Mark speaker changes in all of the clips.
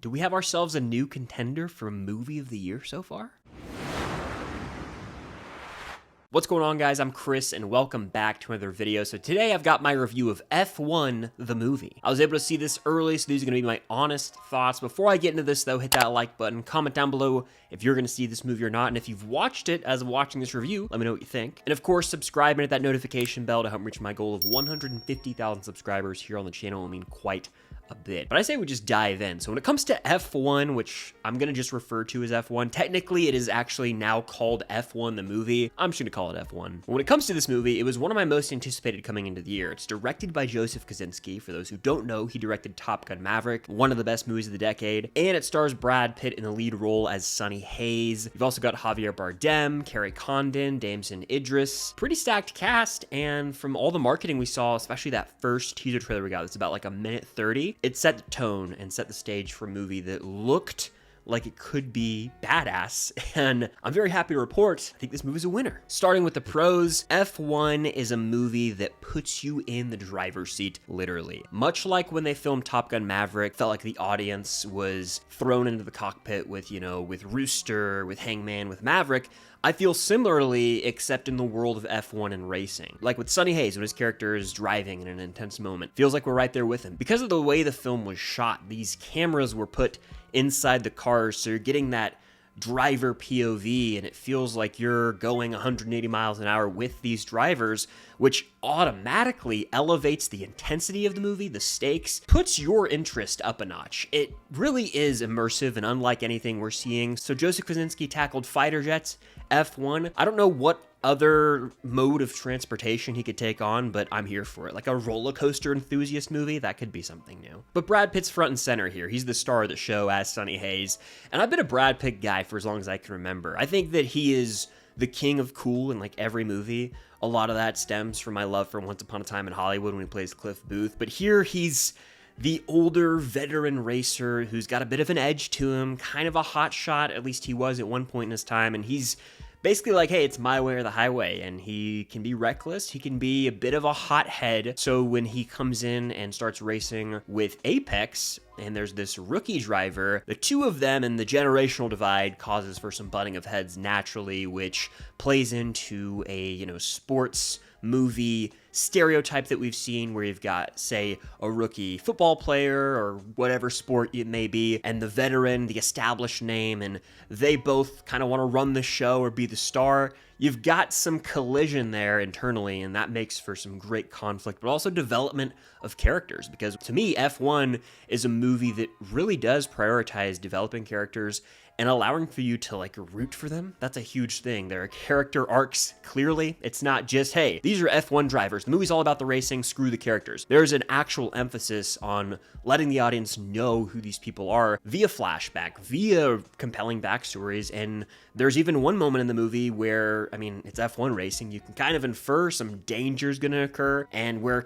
Speaker 1: Do we have ourselves a new contender for Movie of the Year so far? What's going on, guys? I'm Chris, and welcome back to another video. So today I've got my review of F1, the movie. I was able to see this early, so these are going to be my honest thoughts. Before I get into this, though, hit that like button, comment down below if you're going to see this movie or not, and if you've watched it as of watching this review, let me know what you think. And of course, subscribe and hit that notification bell to help reach my goal of 150,000 subscribers here on the channel. I mean, quite a bit. But I say we just dive in. So when it comes to F1, which I'm going to just refer to as F1, technically it is actually now called F1 the movie. I'm just going to call it F1. When it comes to this movie, it was one of my most anticipated coming into the year. It's directed by Joseph Kosinski. For those who don't know, he directed Top Gun Maverick, one of the best movies of the decade, and it stars Brad Pitt in the lead role as Sonny Hayes. You've also got Javier Bardem, Kerry, Condon, Damson Idris. Pretty stacked cast, and from all the marketing we saw, especially that first teaser trailer we got, it's about like a minute 30, it set the tone and set the stage for a movie that looked like it could be badass, and I'm very happy to report I think this movie's a winner. Starting with the pros, F1 is a movie that puts you in the driver's seat, literally. Much like when they filmed Top Gun Maverick, felt like the audience was thrown into the cockpit with, with Rooster, with Hangman, with Maverick. I feel similarly, except in the world of F1 and racing. Like with Sonny Hayes, when his character is driving in an intense moment. Feels like we're right there with him. Because of the way the film was shot, these cameras were put inside the cars, so you're getting that driver POV, and it feels like you're going 180 miles an hour with these drivers, which automatically elevates the intensity of the movie, the stakes, puts your interest up a notch. It really is immersive and unlike anything we're seeing. So Joseph Kosinski tackled fighter jets, F1. I don't know what other mode of transportation he could take on, but I'm here for it. Like a roller coaster enthusiast movie, that could be something new. But Brad Pitt's front and center here. He's the star of the show as Sonny Hayes, and I've been a Brad Pitt guy for as long as I can remember. I think that he is the king of cool in like every movie. A lot of that stems from my love for Once Upon a Time in Hollywood when he plays Cliff Booth, but here he's the older veteran racer who's got a bit of an edge to him, kind of a hot shot, at least he was at one point in his time, and he's basically like, hey, it's my way or the highway, and he can be reckless, he can be a bit of a hothead, so when he comes in and starts racing with Apex, and there's this rookie driver, the two of them and the generational divide causes for some butting of heads naturally, which plays into a, sports movie stereotype that we've seen where you've got, say, a rookie football player or whatever sport it may be, and the veteran, the established name, and they both kind of want to run the show or be the star. You've got some collision there internally, and that makes for some great conflict, but also development of characters, because to me, F1 is a movie that really does prioritize developing characters and allowing for you to root for them. That's a huge thing. There are character arcs, clearly. It's not just, hey, these are F1 drivers. The movie's all about the racing, screw the characters. There's an actual emphasis on letting the audience know who these people are via flashback, via compelling backstories, and there's even one moment in the movie where, it's F1 racing, you can kind of infer some danger is going to occur, and where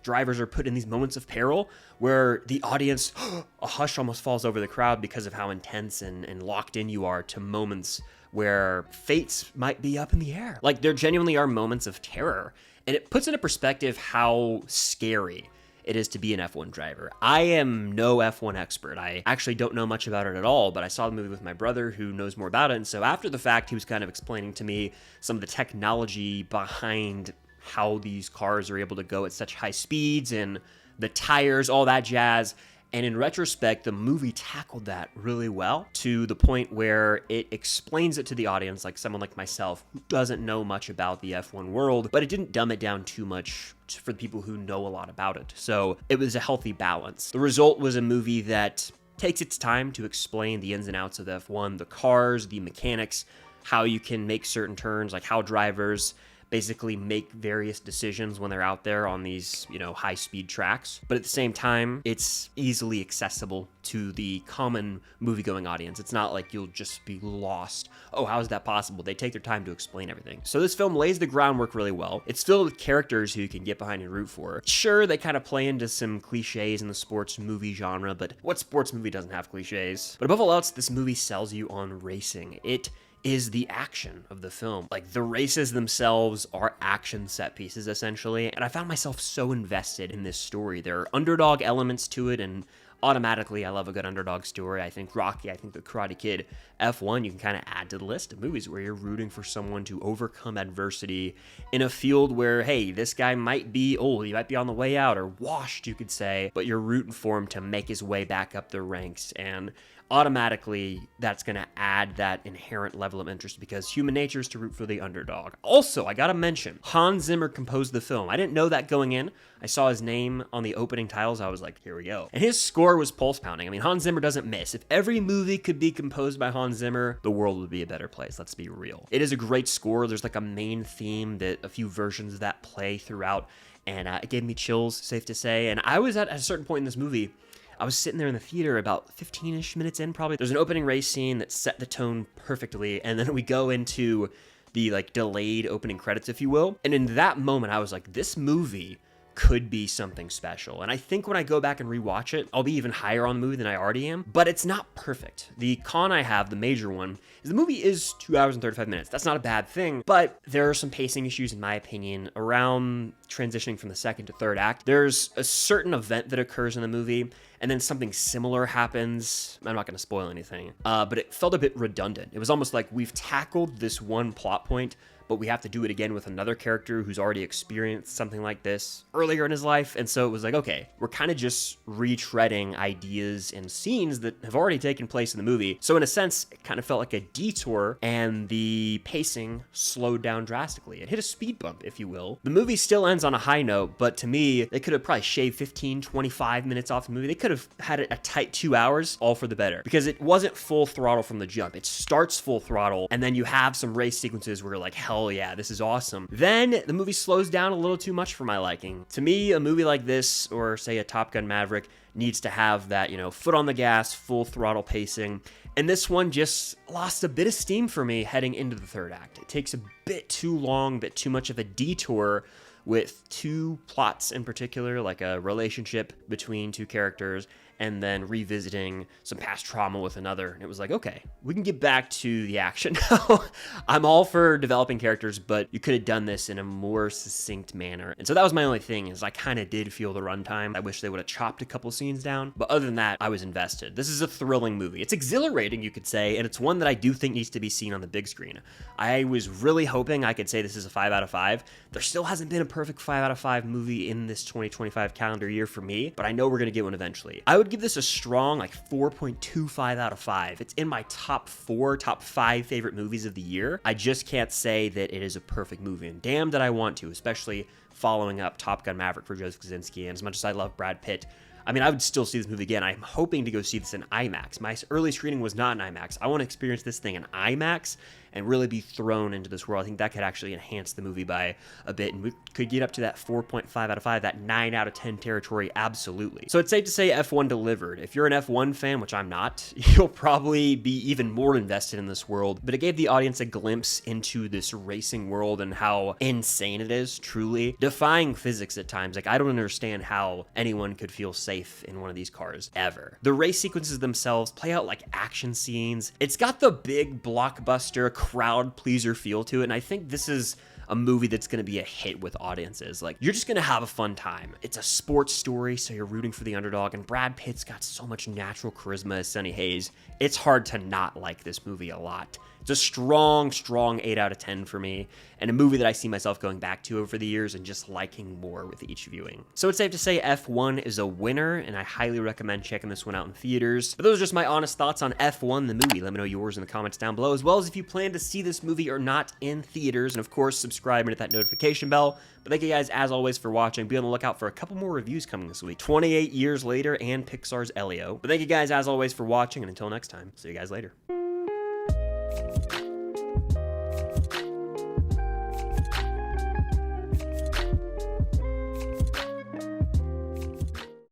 Speaker 1: drivers are put in these moments of peril, where the audience, a hush almost falls over the crowd because of how intense and locked in you are to moments where fates might be up in the air. Like, there genuinely are moments of terror, and it puts into perspective how scary it is to be an F1 driver. I am no F1 expert. I actually don't know much about it at all, but I saw the movie with my brother who knows more about it, and so after the fact, he was kind of explaining to me some of the technology behind how these cars are able to go at such high speeds and the tires, all that jazz. And in retrospect, the movie tackled that really well to the point where it explains it to the audience, like someone like myself who doesn't know much about the F1 world, but it didn't dumb it down too much for the people who know a lot about it. So it was a healthy balance. The result was a movie that takes its time to explain the ins and outs of F1, the cars, the mechanics, how you can make certain turns, like how drivers basically make various decisions when they're out there on these, high-speed tracks. But at the same time, it's easily accessible to the common movie-going audience. It's not like you'll just be lost. Oh, how is that possible? They take their time to explain everything. So this film lays the groundwork really well. It's filled with characters who you can get behind and root for. Sure, they kind of play into some cliches in the sports movie genre, but what sports movie doesn't have cliches? But above all else, this movie sells you on racing. It is the action of the film. Like, the races themselves are action set pieces, essentially, and I found myself so invested in this story. There are underdog elements to it, and automatically, I love a good underdog story. I think Rocky, I think The Karate Kid. F1, you can kind of add to the list of movies where you're rooting for someone to overcome adversity in a field where, hey, this guy might be old, he might be on the way out, or washed, you could say, but you're rooting for him to make his way back up the ranks. And automatically, that's going to add that inherent level of interest because human nature is to root for the underdog. Also, I gotta mention, Hans Zimmer composed the film. I didn't know that going in. I saw his name on the opening titles. I was like, here we go. And his score was pulse pounding. I mean, Hans Zimmer doesn't miss. If every movie could be composed by Hans Zimmer, the world would be a better place. Let's be real. It is a great score. There's like a main theme that a few versions of that play throughout, and it gave me chills, safe to say. And I was at a certain point in this movie, I was sitting there in the theater about 15-ish minutes in probably. There's an opening race scene that set the tone perfectly, and then we go into the like delayed opening credits, if you will. And in that moment, I was like, this movie could be something special. And I think when I go back and rewatch it, I'll be even higher on the movie than I already am, but it's not perfect. The con I have, the major one, is the movie is 2 hours and 35 minutes. That's not a bad thing, but there are some pacing issues, in my opinion, around transitioning from the second to third act. There's a certain event that occurs in the movie, and then something similar happens. I'm not going to spoil anything, but it felt a bit redundant. It was almost like we've tackled this one plot point, but we have to do it again with another character who's already experienced something like this earlier in his life. And so it was like, okay, we're kind of just retreading ideas and scenes that have already taken place in the movie. So in a sense, it kind of felt like a detour, and the pacing slowed down drastically. It hit a speed bump, if you will. The movie still ends on a high note, but to me, they could have probably shaved 15, 25 minutes off the movie. They could have had it a tight 2 hours, all for the better, because it wasn't full throttle from the jump. It starts full throttle, and then you have some race sequences where you're like, hell yeah, this is awesome. Then the movie slows down a little too much for my liking. To me, a movie like this, or say a Top Gun Maverick, needs to have that, foot on the gas, full throttle pacing. And this one just lost a bit of steam for me heading into the third act. It takes a bit too long, bit too much of a detour with two plots in particular, like a relationship between two characters, and then revisiting some past trauma with another. And it was like, okay, we can get back to the action now. I'm all for developing characters, but you could have done this in a more succinct manner. And so that was my only thing, is I kind of did feel the runtime. I wish they would have chopped a couple scenes down. But other than that, I was invested. This is a thrilling movie. It's exhilarating, you could say, and it's one that I do think needs to be seen on the big screen. I was really hoping I could say this is a 5 out of 5. There still hasn't been a perfect 5 out of 5 movie in this 2025 calendar year for me, but I know we're going to get one eventually. I would give this a strong 4.25 out of 5. It's in my top 5 favorite movies of the year. I just can't say that it is a perfect movie, and damn did I want to, especially following up Top Gun Maverick for Joseph Kosinski. And as much as I love Brad Pitt, I mean, I would still see this movie again. I'm hoping to go see this in IMAX. My early screening was not in IMAX. I want to experience this thing in IMAX and really be thrown into this world. I think that could actually enhance the movie by a bit, and we could get up to that 4.5 out of 5, that 9 out of 10 territory, absolutely. So it's safe to say F1 delivered. If you're an F1 fan, which I'm not, you'll probably be even more invested in this world, but it gave the audience a glimpse into this racing world and how insane it is, truly. Defying physics at times. I don't understand how anyone could feel safe in one of these cars, ever. The race sequences themselves play out like action scenes. It's got the big blockbuster crowd pleaser feel to it, and I think this is a movie that's going to be a hit with audiences. You're just going to have a fun time. It's a sports story, so you're rooting for the underdog, and Brad Pitt's got so much natural charisma as Sonny Hayes. It's hard to not like this movie a lot. It's a strong 8 out of 10 for me, and a movie that I see myself going back to over the years and just liking more with each viewing. So it's safe to say F1 is a winner, and I highly recommend checking this one out in theaters. But those are just my honest thoughts on F1, the movie. Let me know yours in the comments down below, as well as if you plan to see this movie or not in theaters, and of course, subscribe and hit that notification bell. But thank you guys, as always, for watching. Be on the lookout for a couple more reviews coming this week. 28 years later and Pixar's Elio. But thank you guys, as always, for watching, and until next time, see you guys later.